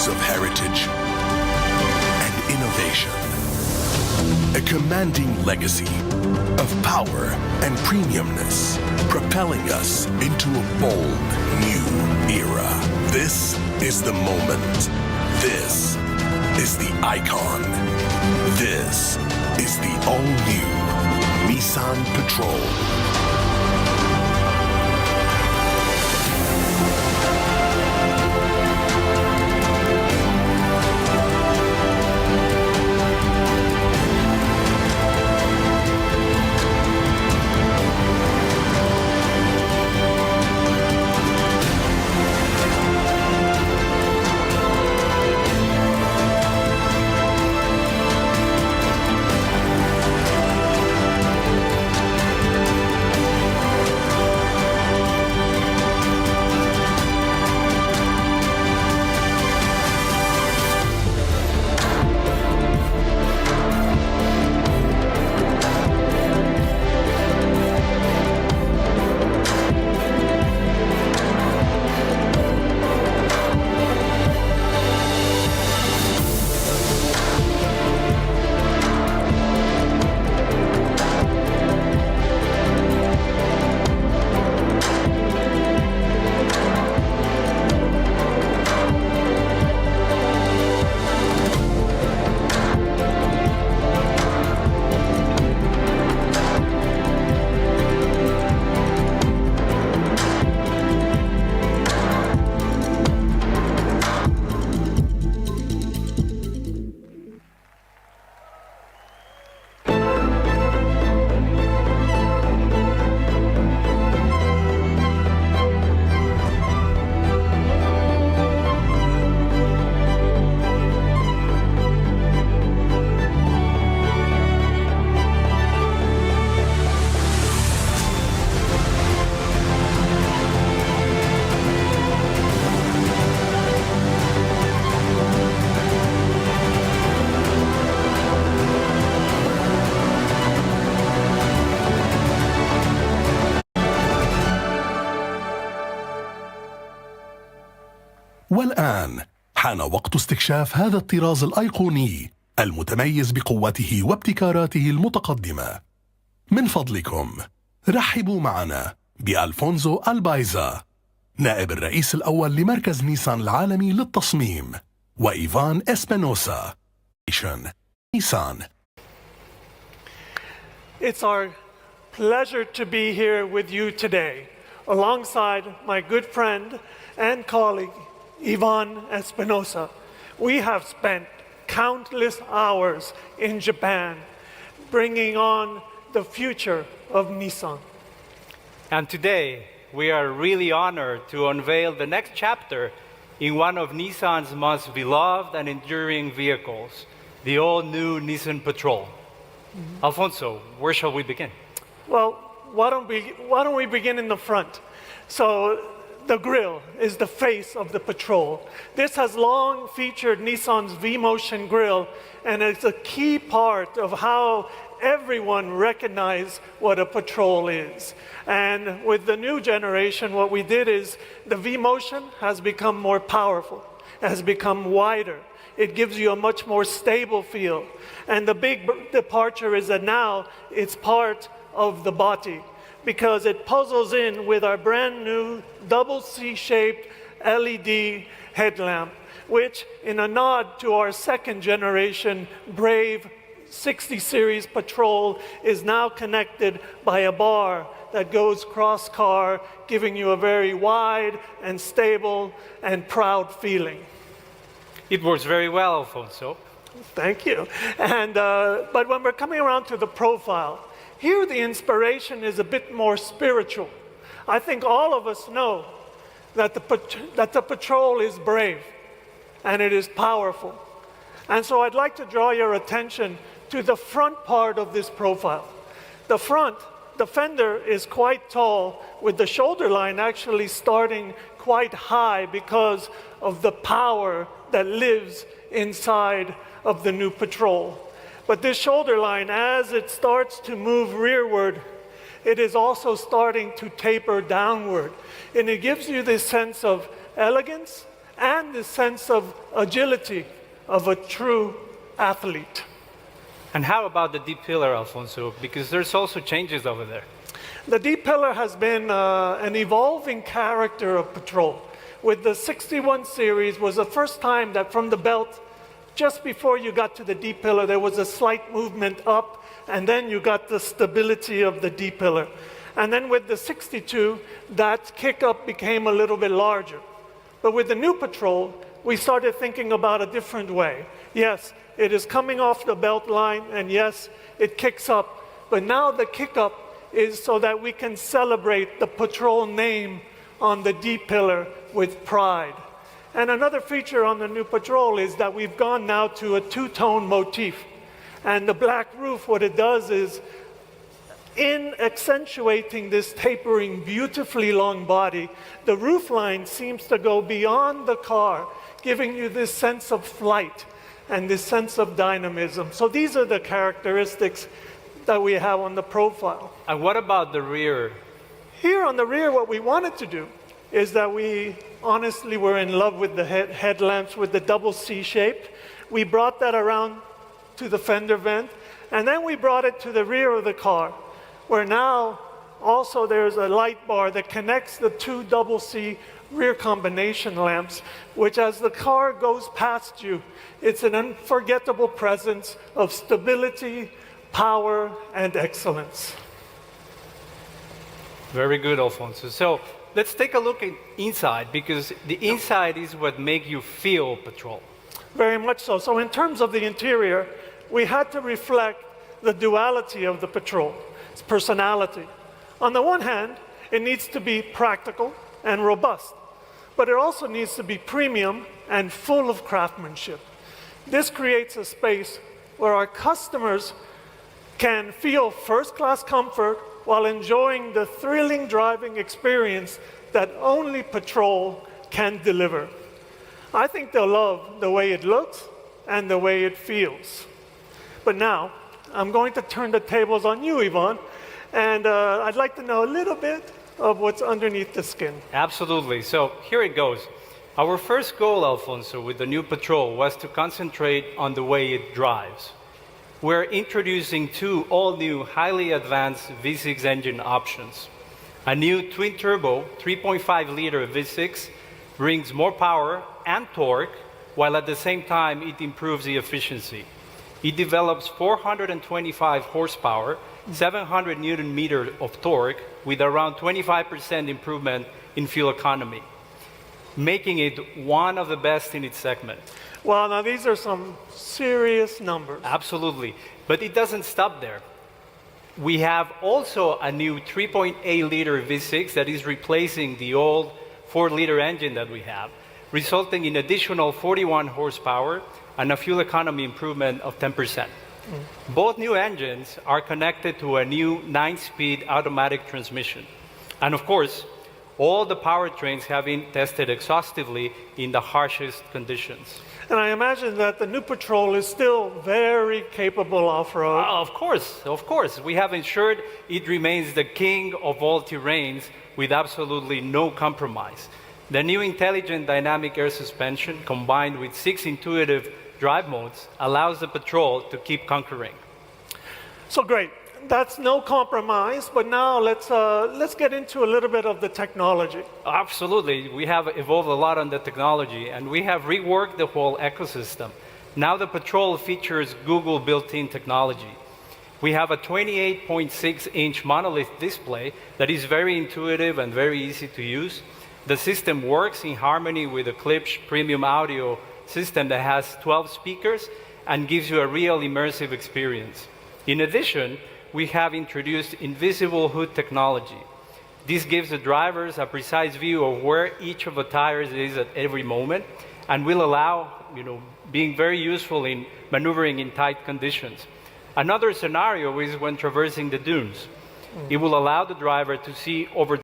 decades of heritage and innovation. A commanding legacy of power and premiumness, propelling us into a bold new era. This is the moment. This is the icon. This is the all-new Nissan Patrol. والآن حان وقت استكشاف هذا الطراز الأيقوني المتميز بقوته وابتكاراته المتقدمة. من فضلكم رحبوا معنا بألفونسو البايزا، نائب الرئيس الأول لمركز نيسان العالمي للتصميم، وإيفان إسبينوسا، نيسان. It's our pleasure to be here with you today, alongside my good friend and colleague, Ivan Espinosa. We have spent countless hours in Japan bringing on the future of Nissan. And today, we are really honored to unveil the next chapter in one of Nissan's most beloved and enduring vehicles, the all-new Nissan Patrol. Alfonso, where shall we begin? Well, why don't we begin in the front? So, the grille is the face of the Patrol. This has long featured Nissan's V-Motion grille, and it's a key part of how everyone recognizes what a Patrol is. And with the new generation, what we did is the V-Motion has become more powerful, has become wider. It gives you a much more stable feel. And the big departure is that now it's part of the body, because it puzzles in with our brand new double C-shaped LED headlamp, which, in a nod to our second generation Brave 60 Series Patrol, is now connected by a bar that goes cross-car, giving you a very wide and stable and proud feeling. It works very well, Alfonso. Thank you. And, but when we're coming around to the profile, here the inspiration is a bit more spiritual. I think all of us know that the Patrol is brave and it is powerful. And so I'd like to draw your attention to the front part of this profile. The front, the fender is quite tall, with the shoulder line actually starting quite high because of the power that lives inside of the new Patrol. But this shoulder line, as it starts to move rearward, it is also starting to taper downward. And it gives you this sense of elegance and the sense of agility of a true athlete. And how about the deep pillar, Alfonso? Because there's also changes over there. The deep pillar has been an evolving character of Patrol. With the 61 series was the first time that from the belt, just before you got to the deep pillar, there was a slight movement up, and then you got the stability of the deep pillar. And then with the 62, that kick up became a little bit larger. But with the new Patrol, we started thinking about a different way. Yes, it is coming off the belt line, and yes, it kicks up. But now the kick up is so that we can celebrate the Patrol name on the deep pillar with pride. And another feature on the new Patrol is that we've gone now to a two-tone motif. And the black roof, what it does is, in accentuating this tapering, beautifully long body, the roof line seems to go beyond the car, giving you this sense of flight and this sense of dynamism. So these are the characteristics that we have on the profile. And what about the rear? Here on the rear, what we wanted to do is that we honestly were in love with the headlamps with the double C shape. We brought that around to the fender vent, and then we brought it to the rear of the car, where now also there's a light bar that connects the two double C rear combination lamps, which as the car goes past you, it's an unforgettable presence of stability, power, and excellence. Very good, Alfonso. So let's take a look at inside, because the inside is what makes you feel Patrol. Very much so. So in terms of the interior, we had to reflect the duality of the Patrol, its personality. On the one hand, it needs to be practical and robust, but it also needs to be premium and full of craftsmanship. This creates a space where our customers can feel first-class comfort while enjoying the thrilling driving experience that only Patrol can deliver. I think they'll love the way it looks and the way it feels. But now, I'm going to turn the tables on you, Yvonne, and I'd like to know a little bit of what's underneath the skin. Absolutely. So here it goes. Our first goal, Alfonso, with the new Patrol was to concentrate on the way it drives. We're introducing two all-new, highly advanced V6 engine options. A new twin-turbo 3.5-liter V6 brings more power and torque, while at the same time it improves the efficiency. It develops 425 horsepower, 700 Newton meter of torque, with around 25% improvement in fuel economy, making it one of the best in its segment. Well, now these are some serious numbers. Absolutely. But it doesn't stop there. We have also a new 3.8-liter V6 that is replacing the old 4-liter engine that we have, resulting in additional 41 horsepower and a fuel economy improvement of 10%. Both new engines are connected to a new 9-speed automatic transmission. And of course, all the powertrains have been tested exhaustively in the harshest conditions. And I imagine that the new Patrol is still very capable off-road. Of course. We have ensured it remains the king of all terrains with absolutely no compromise. The new intelligent dynamic air suspension, combined with 6 intuitive drive modes, allows the Patrol to keep conquering. So great. That's no compromise, but now let's get into a little bit of the technology. Absolutely. We have evolved a lot on the technology, and we have reworked the whole ecosystem. Now the Patrol features Google built-in technology. We have a 28.6-inch monolith display that is very intuitive and very easy to use. The system works in harmony with the Klipsch premium audio system that has 12 speakers and gives you a real immersive experience. In addition, we have introduced invisible hood technology. This gives the drivers a precise view of where each of the tires is at every moment and will allow, being very useful in maneuvering in tight conditions. Another scenario is when traversing the dunes. It will allow the driver to see over